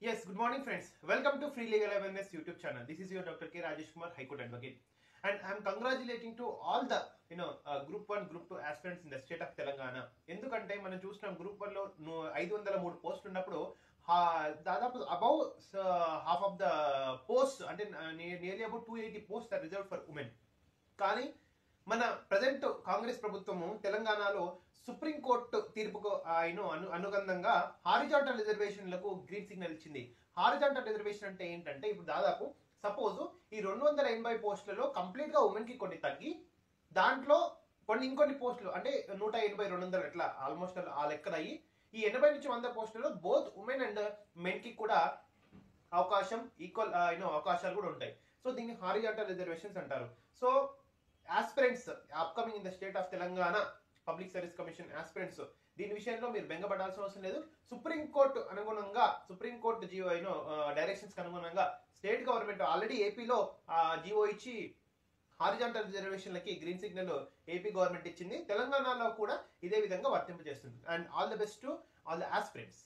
Yes, good morning friends. Welcome to Free Legal Awareness YouTube channel. This is your Dr. K. Rajesh Kumar, High Court Advocate. And I am congratulating to all the Group 1, Group 2 aspirants in the state of Telangana. ఎందుకంటే మనం చూస్తున్నాం group 1 లో 503 పోస్టులు ఉన్నప్పుడు దాదాపు above half of the post అంటే nearly about 280 post are reserved for women. కానీ మన ప్రజెంట్ కాంగ్రెస్ ప్రభుత్వము తెలంగాణలో సుప్రీంకోర్టు తీర్పుకు అనుబంధంగా హారిజాంటల్ రిజర్వేషన్లకు గ్రీన్ సిగ్నల్ ఇచ్చింది. హారిజాంటల్ రిజర్వేషన్ అంటే ఏంటంటే ఇప్పుడు దాదాపు సపోజ్ ఈ 280 పోస్టులలో కంప్లీట్ గా ఉమెన్ కి కొన్ని తగ్గి దాంట్లో ఇంకొన్ని పోస్టులు అంటే 180 200 ఇట్లా ఆల్మోస్ట్ ఆ లెక్కన అయ్యి ఈ 80 నుంచి 100 పోస్టులలో బోత్ ఉమెన్ అండ్ మెన్ కి కూడా అవకాశం ఈక్వల్ అవకాశాలు కూడా ఉంటాయి. సో దీన్ని హారిజాంటల్ రిజర్వేషన్స్ అంటారు. So aspirants upcoming in the state of Telangana public service commission aspirants దీని విషయంలో మీరు బెంగపడాల్సిన అవసరం లేదు. సుప్రీంకోర్టు అనుగుణంగా సుప్రీంకోర్టు జియో డైరెక్షన్స్ అనుగుణంగా స్టేట్ గవర్నమెంట్ ఆల్రెడీ ఏపీలో జియో ఇచ్చి హారిజాంటల్ రిజర్వేషన్లకి గ్రీన్ సిగ్నల్ ఏపీ గవర్నమెంట్ ఇచ్చింది. తెలంగాణలో కూడా ఇదే విధంగా వర్తింపజేస్తుంది. And all the best to all the aspirants.